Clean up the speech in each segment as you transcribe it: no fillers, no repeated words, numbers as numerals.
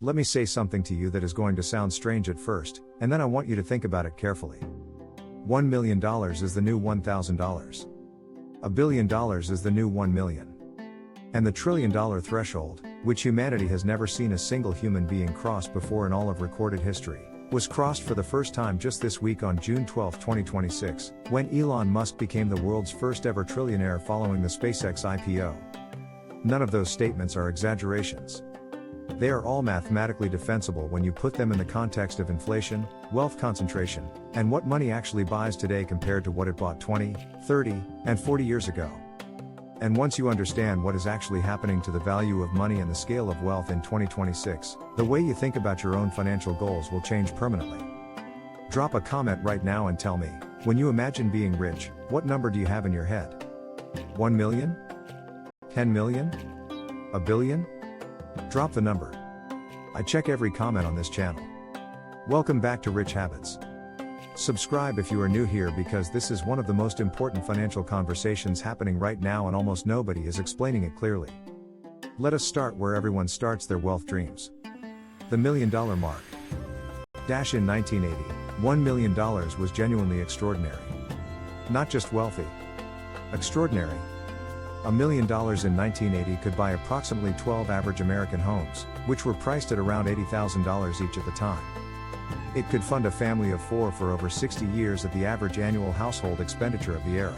Let me say something to you that is going to sound strange at first, and then I want you to think about it carefully. $1 million is the new $1,000. $1 billion is the new 1 million. And the $1 trillion threshold, which humanity has never seen a single human being cross before in all of recorded history, was crossed for the first time just this week on June 12, 2026, when Elon Musk became the world's first ever trillionaire following the SpaceX IPO. None of those statements are exaggerations. They are all mathematically defensible when you put them in the context of inflation, wealth concentration, and what money actually buys today compared to what it bought 20, 30, and 40 years ago. And once you understand what is actually happening to the value of money and the scale of wealth in 2026, the way you think about your own financial goals will change permanently. Drop a comment right now and tell me, when you imagine being rich, what number do you have in your head? 1 million? 10 million? A billion? Drop the number. I check every comment on this channel. Welcome back to Rich Habits. Subscribe if you are new here because this is one of the most important financial conversations happening right now and almost nobody is explaining it clearly. Let us start where everyone starts their wealth dreams. The $1 million mark. In 1980, $1 million was genuinely extraordinary. Not just wealthy. Extraordinary. $1 million in 1980 could buy approximately 12 average American homes, which were priced at around $80,000 each at the time. It could fund a family of 4 for over 60 years at the average annual household expenditure of the era.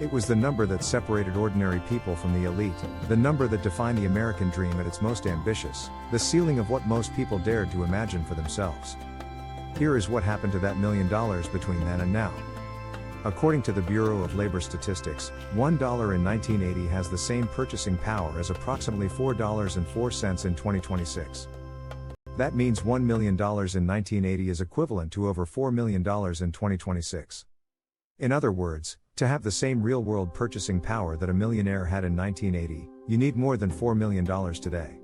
It was the number that separated ordinary people from the elite, the number that defined the American dream at its most ambitious, the ceiling of what most people dared to imagine for themselves. Here is what happened to that $1 million between then and now. According to the Bureau of Labor Statistics, $1 in 1980 has the same purchasing power as approximately $4.04 in 2026. That means $1 million in 1980 is equivalent to over $4 million in 2026. In other words, to have the same real-world purchasing power that a millionaire had in 1980, you need more than $4 million today.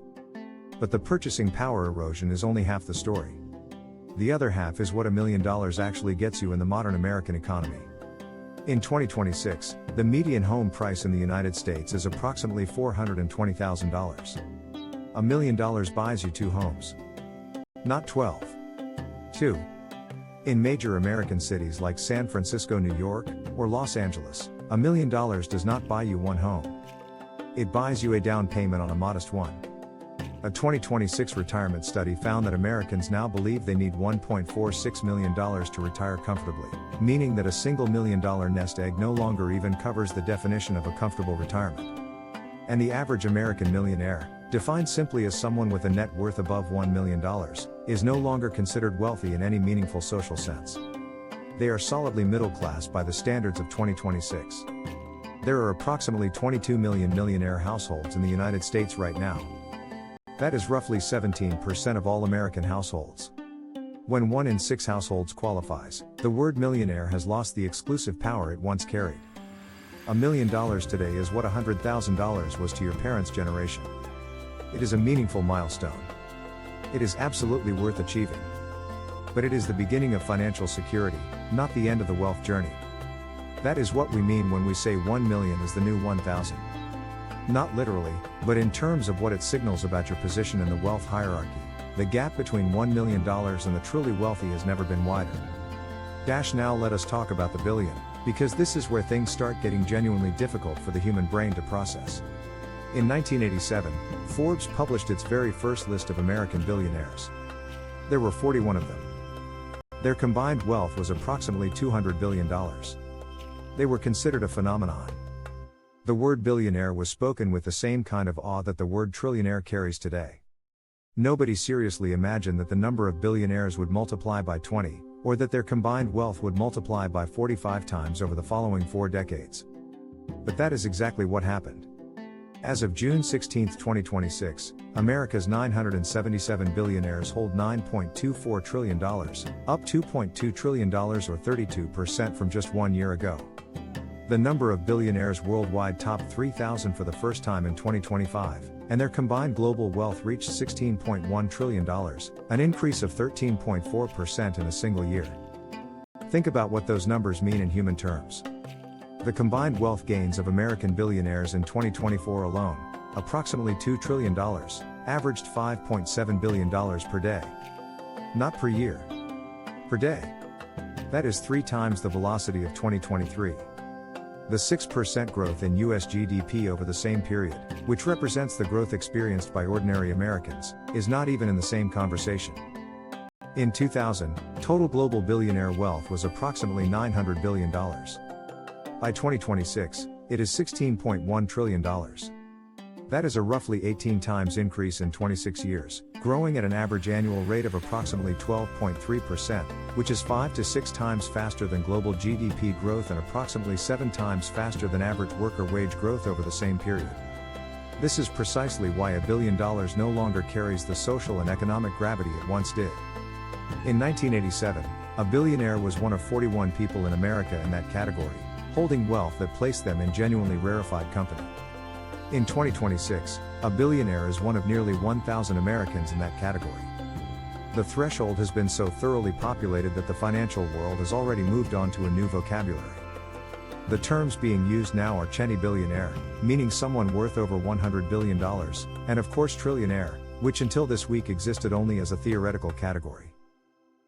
But the purchasing power erosion is only half the story. The other half is what $1 million actually gets you in the modern American economy. In 2026, the median home price in the United States is approximately $420,000. $1 million buys you 2 homes. Not 12. 2. In major American cities like San Francisco, New York, or Los Angeles, $1 million does not buy you 1 home. It buys you a down payment on a modest one. A 2026 retirement study found that Americans now believe they need $1.46 million to retire comfortably, meaning that a single $1 million nest egg no longer even covers the definition of a comfortable retirement. And the average American millionaire, defined simply as someone with a net worth above $1 million, is no longer considered wealthy in any meaningful social sense. They are solidly middle class by the standards of 2026. There are approximately 22 million millionaire households in the United States right now. That is roughly 17% of all American households. When 1 in 6 households qualifies, the word millionaire has lost the exclusive power it once carried. $1 million today is what $100,000 was to your parents' generation. It is a meaningful milestone. It is absolutely worth achieving. But it is the beginning of financial security, not the end of the wealth journey. That is what we mean when we say 1 million is the new 1,000. Not literally, but in terms of what it signals about your position in the wealth hierarchy. The gap between $1 million and the truly wealthy has never been wider. Now let us talk about the billion, because this is where things start getting genuinely difficult for the human brain to process. In 1987, Forbes published its very first list of American billionaires. There were 41 of them. Their combined wealth was approximately $200 billion. They were considered a phenomenon. The word billionaire was spoken with the same kind of awe that the word trillionaire carries today. Nobody seriously imagined that the number of billionaires would multiply by 20, or that their combined wealth would multiply by 45 times over the following 4 decades. But that is exactly what happened. As of June 16, 2026, America's 977 billionaires hold $9.24 trillion, up $2.2 trillion or 32% from just 1 year ago. The number of billionaires worldwide topped 3,000 for the first time in 2025, and their combined global wealth reached $16.1 trillion, an increase of 13.4% in a single year. Think about what those numbers mean in human terms. The combined wealth gains of American billionaires in 2024 alone, approximately $2 trillion, averaged $5.7 billion per day. Not per year. Per day. That is 3 times the velocity of 2023. The 6% growth in US GDP over the same period, which represents the growth experienced by ordinary Americans, is not even in the same conversation. In 2000, total global billionaire wealth was approximately $900 billion. By 2026, it is $16.1 trillion. That is a roughly 18 times increase in 26 years, growing at an average annual rate of approximately 12.3%, which is 5 to 6 times faster than global GDP growth and approximately 7 times faster than average worker wage growth over the same period. This is precisely why $1 billion no longer carries the social and economic gravity it once did. In 1987, a billionaire was one of 41 people in America in that category, holding wealth that placed them in genuinely rarefied company. In 2026, a billionaire is one of nearly 1,000 Americans in that category. The threshold has been so thoroughly populated that the financial world has already moved on to a new vocabulary. The terms being used now are chenny billionaire, meaning someone worth over $100 billion, and of course trillionaire, which until this week existed only as a theoretical category.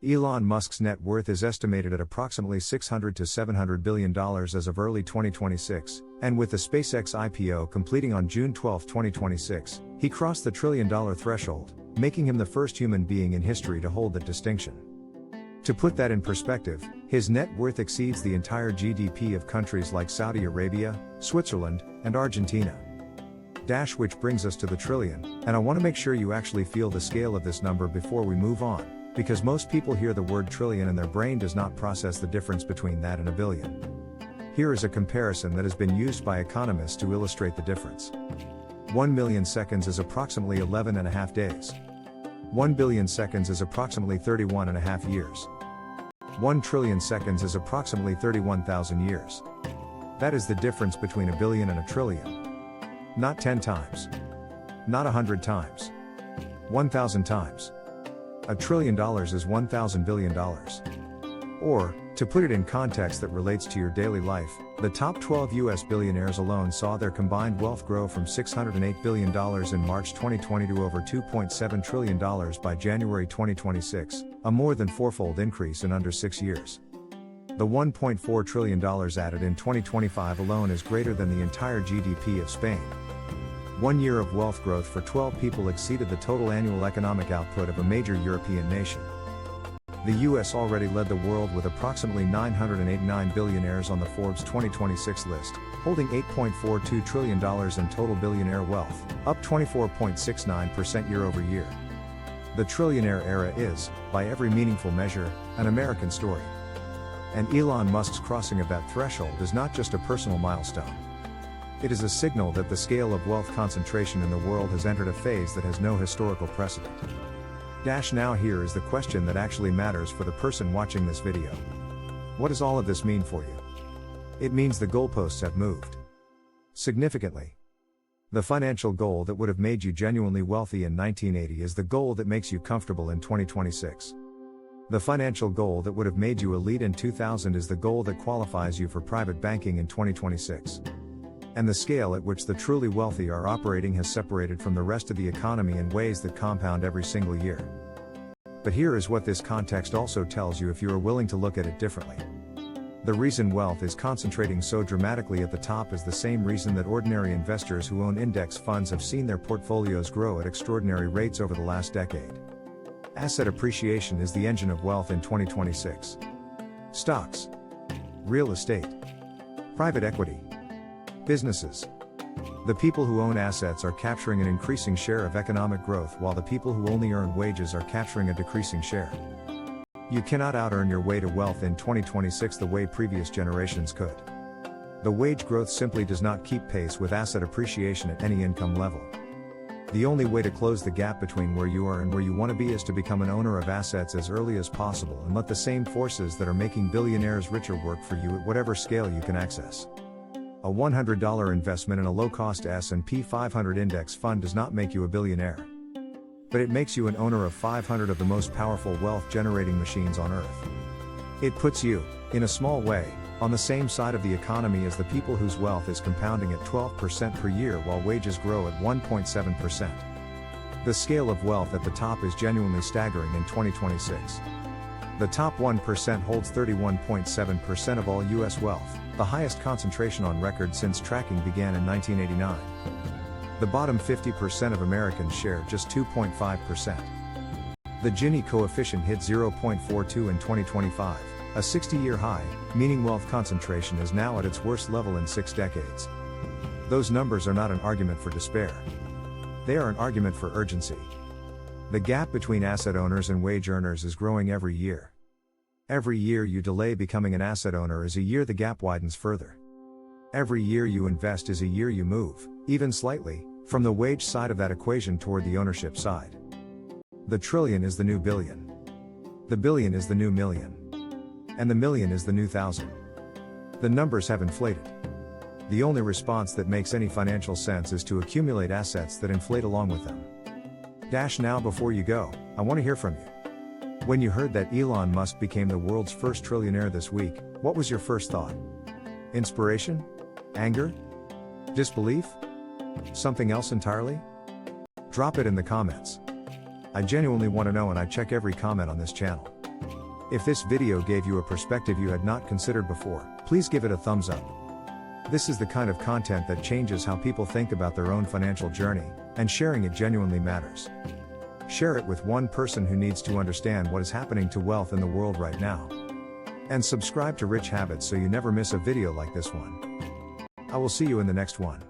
Elon Musk's net worth is estimated at approximately $600 to $700 billion as of early 2026, and with the SpaceX IPO completing on June 12, 2026, he crossed the $1 trillion threshold, making him the first human being in history to hold that distinction. To put that in perspective, his net worth exceeds the entire GDP of countries like Saudi Arabia, Switzerland, and Argentina. Which brings us to the trillion, and I want to make sure you actually feel the scale of this number before we move on, because most people hear the word trillion and their brain does not process the difference between that and a billion. Here is a comparison that has been used by economists to illustrate the difference. 1 million seconds is approximately 11.5 days. 1 billion seconds is approximately 31.5 years. 1 trillion seconds is approximately 31,000 years. That is the difference between a billion and a trillion. Not 10 times. Not 100 times. 1,000 times. $1 trillion is $1,000 billion. Or, to put it in context that relates to your daily life, the top 12 US billionaires alone saw their combined wealth grow from $608 billion in March 2020 to over $2.7 trillion by January 2026, a more than fourfold increase in under 6 years. The $1.4 trillion added in 2025 alone is greater than the entire GDP of Spain. 1 year of wealth growth for 12 people exceeded the total annual economic output of a major European nation. The US already led the world with approximately 989 billionaires on the Forbes 2026 list, holding $8.42 trillion in total billionaire wealth, up 24.69% year over year. The trillionaire era is, by every meaningful measure, an American story. And Elon Musk's crossing of that threshold is not just a personal milestone. It is a signal that the scale of wealth concentration in the world has entered a phase that has no historical precedent. Now here is the question that actually matters for the person watching this video. What does all of this mean for you? It means the goalposts have moved. Significantly. The financial goal that would have made you genuinely wealthy in 1980 is the goal that makes you comfortable in 2026. The financial goal that would have made you elite in 2000 is the goal that qualifies you for private banking in 2026. And the scale at which the truly wealthy are operating has separated from the rest of the economy in ways that compound every single year. But here is what this context also tells you if you are willing to look at it differently. The reason wealth is concentrating so dramatically at the top is the same reason that ordinary investors who own index funds have seen their portfolios grow at extraordinary rates over the last decade. Asset appreciation is the engine of wealth in 2026. Stocks, real estate, private equity, businesses. The people who own assets are capturing an increasing share of economic growth while the people who only earn wages are capturing a decreasing share. You cannot out-earn your way to wealth in 2026 the way previous generations could. The wage growth simply does not keep pace with asset appreciation at any income level. The only way to close the gap between where you are and where you want to be is to become an owner of assets as early as possible and let the same forces that are making billionaires richer work for you at whatever scale you can access. A $100 investment in a low-cost S&P 500 index fund does not make you a billionaire. But it makes you an owner of 500 of the most powerful wealth-generating machines on Earth. It puts you, in a small way, on the same side of the economy as the people whose wealth is compounding at 12% per year while wages grow at 1.7%. The scale of wealth at the top is genuinely staggering in 2026. The top 1% holds 31.7% of all US wealth, the highest concentration on record since tracking began in 1989. The bottom 50% of Americans share just 2.5%. The Gini coefficient hit 0.42 in 2025, a 60-year high, meaning wealth concentration is now at its worst level in 6 decades. Those numbers are not an argument for despair. They are an argument for urgency. The gap between asset owners and wage earners is growing every year. Every year you delay becoming an asset owner is a year the gap widens further. Every year you invest is a year you move, even slightly, from the wage side of that equation toward the ownership side. The trillion is the new billion. The billion is the new million. And the million is the new thousand. The numbers have inflated. The only response that makes any financial sense is to accumulate assets that inflate along with them. Now before you go, I want to hear from you. When you heard that Elon Musk became the world's first trillionaire this week, what was your first thought? Inspiration? Anger? Disbelief? Something else entirely? Drop it in the comments. I genuinely want to know, and I check every comment on this channel. If this video gave you a perspective you had not considered before, please give it a thumbs up. This is the kind of content that changes how people think about their own financial journey, and sharing it genuinely matters. Share it with one person who needs to understand what is happening to wealth in the world right now. And subscribe to Rich Habits so you never miss a video like this one. I will see you in the next one.